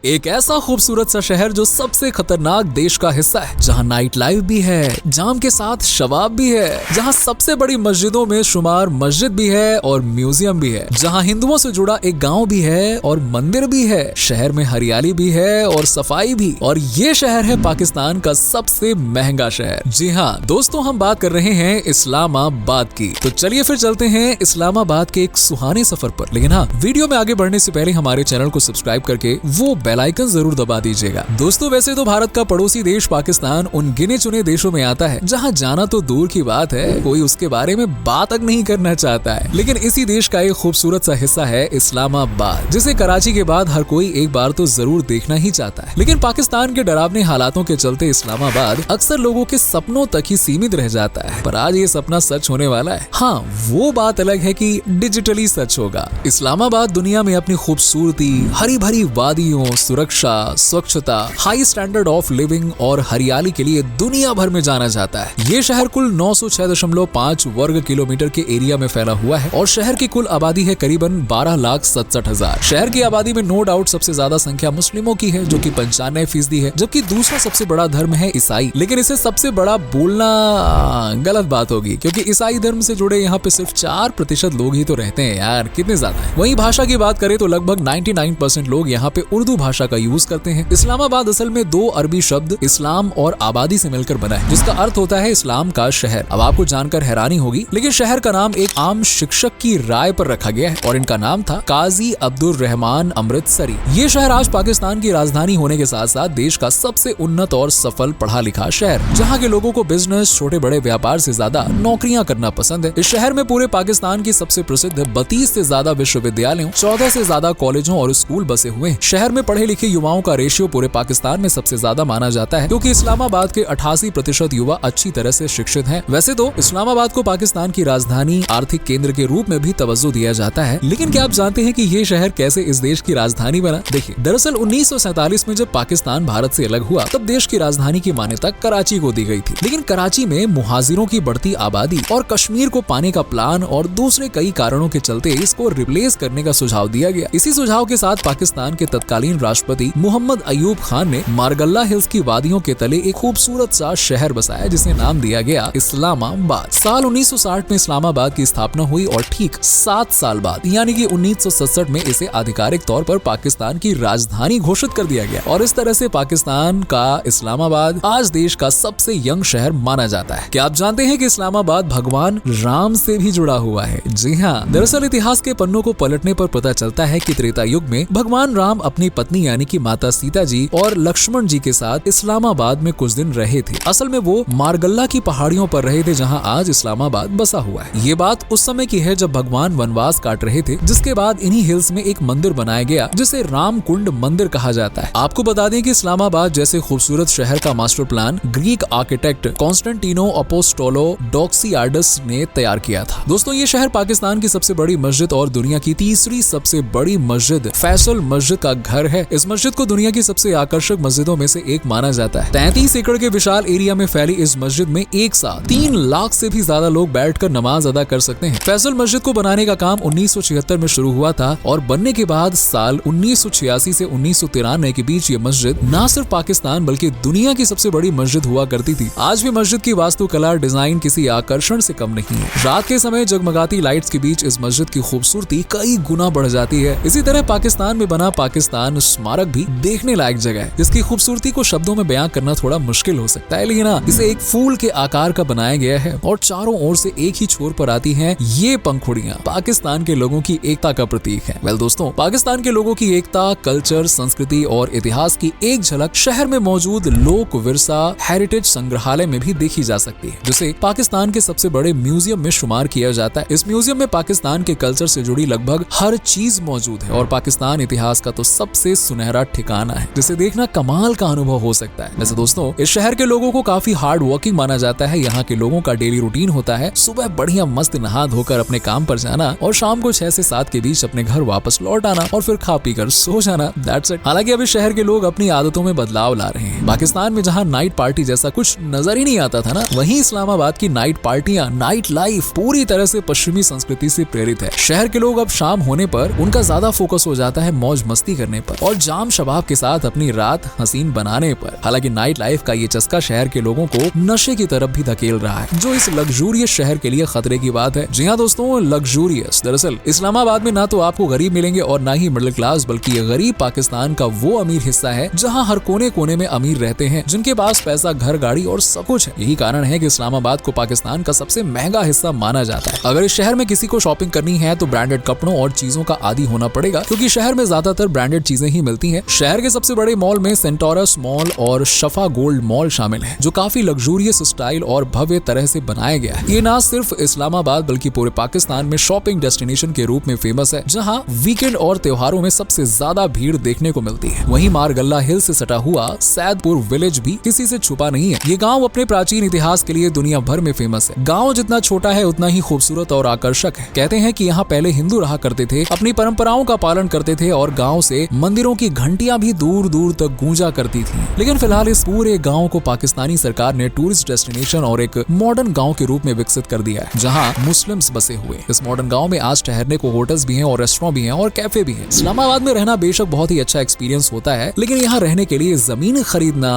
एक ऐसा खूबसूरत सा शहर जो सबसे खतरनाक देश का हिस्सा है, जहाँ नाइट लाइफ भी है, जाम के साथ शराब भी है, जहाँ सबसे बड़ी मस्जिदों में शुमार मस्जिद भी है और म्यूजियम भी है, जहाँ हिंदुओं से जुड़ा एक गांव भी है और मंदिर भी है। शहर में हरियाली भी है और सफाई भी। और ये शहर है पाकिस्तान का सबसे महंगा शहर। जी हाँ दोस्तों, हम बात कर रहे हैं इस्लामाबाद की। तो चलिए फिर चलते हैं इस्लामाबाद के एक सुहाने सफर पर। लेकिन हाँ, वीडियो में आगे बढ़ने से पहले हमारे चैनल को सब्सक्राइब करके वो बेल आइकन जरूर दबा दीजिएगा। दोस्तों, वैसे तो भारत का पड़ोसी देश पाकिस्तान उन गिने चुने देशों में आता है जहां जाना तो दूर की बात है, कोई उसके बारे में बात तक नहीं करना चाहता है। लेकिन इसी देश का एक खूबसूरत सा हिस्सा है इस्लामाबाद, जिसे कराची के बाद हर कोई एक बार तो जरूर देखना ही चाहता है। लेकिन पाकिस्तान के डरावने हालातों के चलते इस्लामाबाद अक्सर लोगों के सपनों तक ही सीमित रह जाता है। पर आज ये सपना सच होने वाला है। हाँ, वो बात अलग है कि डिजिटली सच होगा। इस्लामाबाद दुनिया में अपनी खूबसूरती, हरी भरी वादियों, सुरक्षा, स्वच्छता, हाई स्टैंडर्ड ऑफ लिविंग और हरियाली के लिए दुनिया भर में जाना जाता है। ये शहर कुल 906.5 वर्ग किलोमीटर के एरिया में फैला हुआ है और शहर की कुल आबादी है करीबन 12,67,000। शहर की आबादी में नो डाउट सबसे ज्यादा संख्या मुस्लिमों की है, जो कि 95% है, जबकि दूसरा सबसे बड़ा धर्म है ईसाई। लेकिन इसे सबसे बड़ा बोलना गलत बात होगी, क्योंकि ईसाई धर्म से जुड़े यहाँ पे सिर्फ 4% लोग ही तो रहते हैं यार, कितने ज्यादा है। वहीं भाषा की बात करें तो लगभग 99% लोग यहाँ पे उर्दू भाषा का यूज करते हैं। इस्लामाबाद असल में 2 अरबी शब्द इस्लाम और आबादी से मिलकर बना है, जिसका अर्थ होता है इस्लाम का शहर। अब आपको जानकर हैरानी होगी, लेकिन शहर का नाम एक आम शिक्षक की राय पर रखा गया है और इनका नाम था काजी अब्दुल रहमान अमृतसरी। ये शहर आज पाकिस्तान की राजधानी होने के साथ साथ देश का सबसे उन्नत और सफल पढ़ा लिखा शहर, जहाँ के लोगों को बिजनेस, छोटे बड़े व्यापार से ज्यादा नौकरियां करना पसंद है। इस शहर में पूरे पाकिस्तान की सबसे प्रसिद्ध 32 से ज्यादा विश्वविद्यालयों, 14 से ज्यादा कॉलेजों और स्कूल बसे हुए हैं। शहर में पढ़े लिखे युवाओं का रेशियो पूरे पाकिस्तान में सबसे ज्यादा माना जाता है, क्योंकि इस्लामाबाद के 88% युवा अच्छी तरह से शिक्षित हैं। वैसे तो इस्लामाबाद को पाकिस्तान की राजधानी, आर्थिक केंद्र के रूप में भी तवज्जो दिया जाता है, लेकिन क्या आप जानते हैं कि ये शहर कैसे इस देश की राजधानी बना? देखिए, दरअसल 1947 में जब पाकिस्तान भारत से अलग हुआ, तब देश की राजधानी की मान्यता कराची को दी गई थी। लेकिन कराची में मुहाजिरों की बढ़ती आबादी और कश्मीर को पाने का प्लान और दूसरे कई कारणों के चलते इसको रिप्लेस करने का सुझाव दिया गया। इसी सुझाव के साथ पाकिस्तान के तत्कालीन राष्ट्रपति मोहम्मद अयूब खान ने मारगल्ला हिल्स की वादियों के तले एक खूबसूरत सा शहर बसाया, जिसे नाम दिया गया इस्लामाबाद। साल 1960 में इस्लामाबाद की स्थापना हुई और ठीक 7 साल बाद यानी कि 1967 में इसे आधिकारिक तौर पर पाकिस्तान की राजधानी घोषित कर दिया गया और इस तरह से पाकिस्तान का इस्लामाबाद आज देश का सबसे यंग शहर माना जाता है। क्या आप जानते हैं कि इस्लामाबाद भगवान राम से भी जुड़ा हुआ है? जी हाँ, दरअसल इतिहास के पन्नों को पलटने पर पता चलता है कि त्रेता युग में भगवान राम अपनी पत्नी यानी कि माता सीता जी और लक्ष्मण जी के साथ इस्लामाबाद में कुछ दिन रहे थे। असल में वो मारगल्ला की पहाड़ियों पर रहे थे, जहाँ आज इस्लामाबाद बसा हुआ है। ये बात उस समय की है जब भगवान वनवास काट रहे थे, जिसके बाद इन्हीं हिल्स में एक मंदिर बनाया गया जिसे राम कुंड मंदिर कहा जाता है। आपको बता दें कि इस्लामाबाद जैसे खूबसूरत शहर का मास्टर प्लान ग्रीक आर्किटेक्ट कॉन्स्टेंटिनो अपोस्टोलो डोक्सियाडस ने तैयार किया था। दोस्तों, ये शहर पाकिस्तान की सबसे बड़ी मस्जिद और दुनिया की तीसरी सबसे बड़ी मस्जिद फैसल मस्जिद का घर है। इस मस्जिद को दुनिया की सबसे आकर्षक मस्जिदों में से एक माना जाता है। 33 एकड़ के विशाल एरिया में फैली इस मस्जिद में एक साथ 3 लाख से भी ज्यादा लोग बैठकर नमाज अदा कर सकते हैं। फैसल मस्जिद को बनाने का काम 1976 में शुरू हुआ था और बनने के बाद साल 1986 से 1993 के बीच ये मस्जिद न सिर्फ पाकिस्तान बल्कि दुनिया की सबसे बड़ी मस्जिद हुआ करती थी। आज भी मस्जिद की वास्तुकला डिजाइन किसी आकर्षण से कम नहीं है। रात के समय जगमगाती लाइट्स के बीच इस मस्जिद की खूबसूरती कई गुना बढ़ जाती है। इसी तरह पाकिस्तान में बना पाकिस्तान स्मारक भी देखने लायक जगह है, जिसकी खूबसूरती को शब्दों में बयां करना थोड़ा मुश्किल हो सकता है, लेकिन इसे एक फूल के आकार का बनाया गया है और चारों ओर से एक ही छोर पर आती हैं ये पंखुड़ियां पाकिस्तान के लोगों की एकता का प्रतीक है। वेल दोस्तों, पाकिस्तान के लोगों की एकता, कल्चर, संस्कृति और इतिहास की एक झलक शहर में मौजूद लोक विरसा हेरिटेज संग्रहालय में भी देखी जा सकती है, जिसे पाकिस्तान के सबसे बड़े म्यूजियम में शुमार किया जाता है। इस म्यूजियम में पाकिस्तान के कल्चर से जुड़ी लगभग हर चीज मौजूद है और पाकिस्तान इतिहास का तो सबसे सुनहरा ठिकाना है, जिसे देखना कमाल का अनुभव हो सकता है। वैसे दोस्तों, इस शहर के लोगों को काफी हार्ड वर्किंग माना जाता है। यहाँ के लोगों का डेली रूटीन होता है सुबह बढ़िया मस्त नहा धोकर अपने काम पर जाना और शाम को 6 से 7 के बीच अपने घर वापस लौट आना और फिर खा पी कर सो जाना। That's it. हालांकि अभी शहर के लोग अपनी आदतों में बदलाव ला रहे हैं। पाकिस्तान में जहाँ नाइट पार्टी जैसा कुछ नजर ही नहीं आता था ना, वहीं इस्लामाबाद की नाइट पार्टियां, नाइट लाइफ पूरी तरह से पश्चिमी संस्कृति से प्रेरित है। शहर के लोग अब शाम होने पर उनका ज्यादा फोकस हो जाता है मौज मस्ती करने पर, और जाम शबाब के साथ अपनी रात हसीन बनाने पर। हालांकि नाइट लाइफ का ये चस्का शहर के लोगों को नशे की तरफ भी धकेल रहा है, जो इस लग्जूरियस शहर के लिए खतरे की बात है। जी हाँ दोस्तों, लग्जूरियस। दरअसल इस्लामाबाद में ना तो आपको गरीब मिलेंगे और ना ही मिडिल क्लास, बल्कि ये गरीब पाकिस्तान का वो अमीर हिस्सा है जहाँ हर कोने कोने में अमीर रहते हैं, जिनके पास पैसा, घर, गाड़ी और सब कुछ है। यही कारण है कि इस्लामाबाद को पाकिस्तान का सबसे महंगा हिस्सा माना जाता है। अगर इस शहर में किसी को शॉपिंग करनी है तो ब्रांडेड कपड़ों और चीजों का आदी होना पड़ेगा, क्योंकि शहर में ज्यादातर ब्रांडेड चीजें ही मिलती हैं। शहर के सबसे बड़े मॉल में सेंटोरस मॉल और शफा गोल्ड मॉल शामिल है, जो काफी लग्जूरियस स्टाइल और भव्य तरह से बनाया गया है। ये ना सिर्फ इस्लामाबाद बल्कि पूरे पाकिस्तान में शॉपिंग डेस्टिनेशन के रूप में फेमस है, जहाँ वीकेंड और त्योहारों में सबसे ज्यादा भीड़ देखने को मिलती है। वहीं मारगल्ला हिल से सटा हुआ सैदपुर विलेज भी किसी से छुपा नहीं है। ये गाँव अपने प्राचीन इतिहास के लिए दुनिया भर में फेमस है। गाँव जितना छोटा है उतना ही खूबसूरत और आकर्षक है। कहते हैं कि यहाँ पहले हिंदू रहा करते थे, अपनी परंपराओं का पालन करते थे और गांव से मंदिरों की घंटियां भी दूर दूर तक गूंजा करती थी। लेकिन फिलहाल इस पूरे गांव को पाकिस्तानी सरकार ने टूरिस्ट डेस्टिनेशन और एक मॉडर्न गांव के रूप में विकसित कर दिया है, जहां मुस्लिम्स बसे हुए। इस मॉडर्न गांव में आज ठहरने को होटल्स भी हैं और रेस्टोरेंट भी हैं और कैफे भी हैं। इस्लामाबाद में रहना बेशक बहुत ही अच्छा एक्सपीरियंस होता है, लेकिन यहाँ रहने के लिए जमीन खरीदना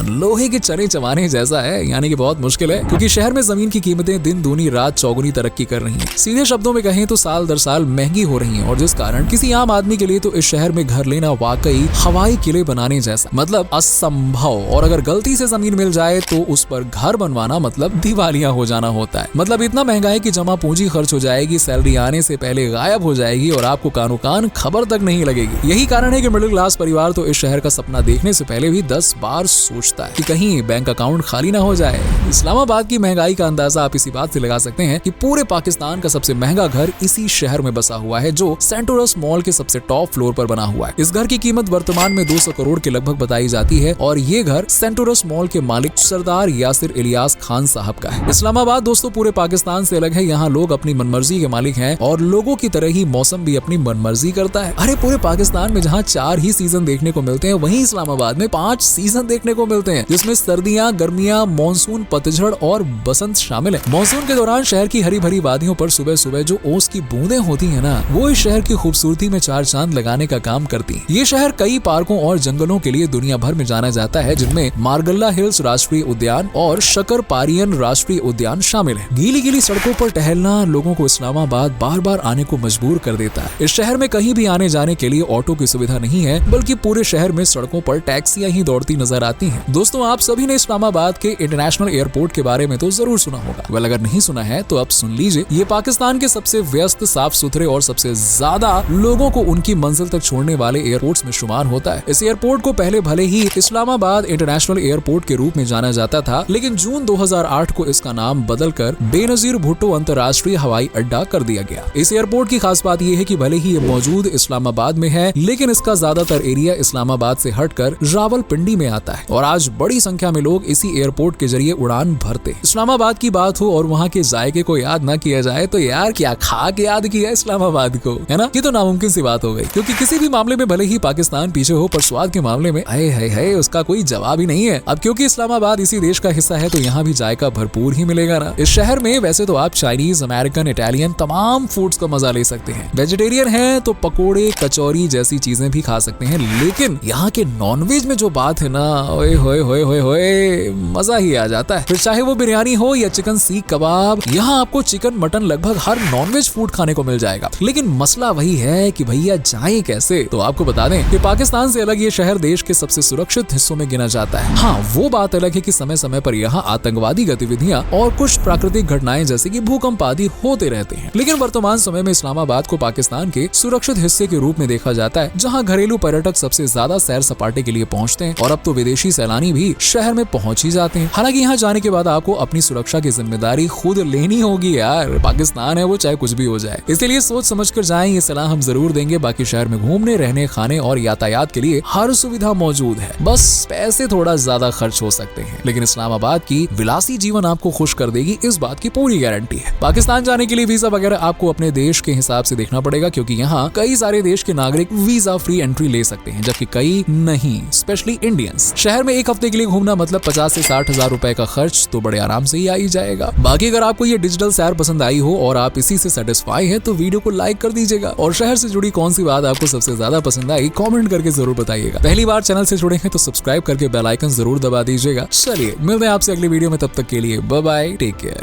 लोहे के चने चबाने जैसा है, यानी कि बहुत मुश्किल है, क्योंकि शहर में जमीन की कीमतें दिन दूनी रात चौगुनी तरक्की कर रही है। सीधे शब्दों में कहें तो साल दर साल महंगी हो रही है, और जिस कारण किसी आम आदमी के लिए तो इस शहर में घर लेना वाकई हवाई किले बनाने जैसा, मतलब असंभव। और अगर गलती से जमीन मिल जाए तो उस पर घर बनवाना मतलब दिवालिया हो जाना होता है। मतलब इतना महंगा है कि जमा पूंजी खर्च हो जाएगी, सैलरी आने से पहले गायब हो जाएगी और आपको कानो कान खबर तक नहीं लगेगी। यही कारण है कि मिडिल क्लास परिवार तो इस शहर का सपना देखने से पहले भी 10 बार सोचता है कि कहीं बैंक अकाउंट खाली ना हो जाए। इस्लामाबाद की महंगाई का अंदाजा आप इसी बात से लगा सकते हैं कि पूरे पाकिस्तान का सबसे महंगा घर इसी शहर में बसा हुआ है, जो सेंटोरस मॉल के सबसे टॉप फ्लोर पर बना हुआ है। इस घर की कीमत वर्तमान में 200 करोड़ के लगभग बताई जाती है और ये घर सेंटोरस मॉल के मालिक सरदार यासिर इलियास खान साहब का है। इस्लामाबाद दोस्तों पूरे पाकिस्तान से अलग है। यहाँ लोग अपनी मनमर्जी के मालिक हैं और लोगों की तरह ही मौसम भी अपनी मनमर्जी करता है। अरे पूरे पाकिस्तान में जहाँ 4 ही सीजन देखने को मिलते हैं, वहीं इस्लामाबाद में 5 सीजन देखने को मिलते हैं, जिसमें सर्दियाँ, गर्मियाँ, मानसून, पतझड़ और बसंत शामिल है। मानसून के दौरान शहर की हरी भरी वादियों पर सुबह सुबह जो ओस की बूंदें होती है ना, वो इस शहर की खूबसूरती में 4 चांद लगाने का काम करती है। ये शहर कई पार्कों और जंगलों के लिए दुनिया भर में जाना जाता है, जिनमें मारगल्ला हिल्स राष्ट्रीय उद्यान और शकरपारियन राष्ट्रीय उद्यान शामिल है। गीली गीली सड़कों पर टहलना लोगों को इस्लामाबाद बार बार आने को मजबूर कर देता है। इस शहर में कहीं भी आने जाने के लिए ऑटो की सुविधा नहीं है, बल्कि पूरे शहर में सड़कों पर टैक्सियां ही दौड़ती नजर आती हैं। दोस्तों आप सभी ने इस्लामाबाद के इंटरनेशनल एयरपोर्ट के बारे में तो जरूर सुना होगा। वेल अगर नहीं सुना है तो अब सुन लीजिए। ये पाकिस्तान के सबसे व्यस्त, साफ सुथरे और सबसे ज्यादा लोगों को उनकी मंजिल तक छोड़ने वाले एयरपोर्ट्स में शुमार होता है। इस एयरपोर्ट को पहले भले ही इस्लामाबाद इंटरनेशनल एयरपोर्ट के रूप में जाना जाता था, लेकिन जून 2008 को इसका नाम बदलकर बेनजीर भुट्टो अंतर्राष्ट्रीय हवाई अड्डा कर दिया गया। इस एयरपोर्ट की खास बात यह है कि भले ही ये मौजूद इस्लामाबाद में है, लेकिन इसका ज्यादातर एरिया इस्लामाबाद से हटकर रावलपिंडी में आता है और आज बड़ी संख्या में लोग इसी एयरपोर्ट के जरिए उड़ान भरते हैं। इस्लामाबाद की बात हो और वहाँ के जायके को याद न किया जाए तो यार क्या खा के याद किया इस्लामाबाद को, है ना? ये तो नामुमकिन सी बात हो गई, क्योंकि किसी भी मामले में भले ही पाकिस्तान पीछे हो, पर स्वाद के मामले में है उसका कोई जवाब ही नहीं है। अब क्योंकि इस्लामाबाद इसी देश का हिस्सा है तो यहाँ भी जायका भरपूर ही मिलेगा ना। इस शहर में वैसे तो आप चाइनीज, अमेरिकन, इटालियन तमाम फूड्स का मजा ले सकते हैं। वेजिटेरियन है तो पकोड़े, कचौरी जैसी चीजें भी खा सकते हैं, लेकिन यहाँ के नॉनवेज में जो बात है ना, ओए होए होए होए होए, मजा ही आ जाता है। फिर चाहे वो बिरयानी हो या चिकन सीख कबाब, यहाँ आपको चिकन, मटन, लगभग हर नॉनवेज फूड खाने को मिल जाएगा। लेकिन मसला वही है कि भैया जाए कैसे? तो आपको बता दें कि पाकिस्तान से अलग ये शहर देश के सबसे सुरक्षित हिस्सों में गिना जाता है। हाँ, वो बात अलग है कि समय समय पर यहाँ आतंकवादी गतिविधियां और कुछ प्राकृतिक घटनाएं जैसे कि भूकंप आदि होते रहते हैं, लेकिन वर्तमान समय में इस्लामाबाद को पाकिस्तान के सुरक्षित हिस्से के रूप में देखा जाता है, जहाँ घरेलू पर्यटक सबसे ज्यादा सैर सपाटे के लिए पहुँचते हैं और अब तो विदेशी सैलानी भी शहर में पहुँच ही जाते हैं। हालांकि यहाँ जाने के बाद आपको अपनी सुरक्षा की जिम्मेदारी खुद लेनी होगी यार, पाकिस्तान है वो, चाहे कुछ भी हो जाए। इसलिए सोच समझ कर जाएं, ये सलाह हम जरूर देंगे। बाकी शहर में घूमने, रहने, खाने और यातायात के लिए हर सुविधा मौजूद है, बस पैसे थोड़ा ज्यादा खर्च हो सकते हैं, लेकिन इस्लामाबाद की विलासी जीवन आपको खुश कर देगी, इस बात की पूरी गारंटी है। पाकिस्तान जाने के लिए वीजा वगैरह आपको अपने देश के हिसाब से देखना पड़ेगा, क्योंकि यहाँ कई सारे देश के नागरिक वीजा फ्री एंट्री ले सकते हैं, जबकि कई नहीं, स्पेशली इंडियंस। शहर में एक हफ्ते के लिए घूमना मतलब 50 से 60 हजार रुपए का खर्च तो बड़े आराम से ही आ ही जाएगा। बाकी अगर आपको ये डिजिटल सैर पसंद आई हो और आप इसी से सेटिस्फाई है तो वीडियो को लाइक कर दीजिएगा। और शहर से जुड़ी कौन सी बात आपको सबसे सबसे ज्यादा पसंद आई कमेंट करके जरूर बताइएगा। पहली बार चैनल से जुड़े हैं तो सब्सक्राइब करके बेल आइकन जरूर दबा दीजिएगा। चलिए मिलते हैं आपसे अगली वीडियो में, तब तक के लिए बाय बाय, टेक केयर।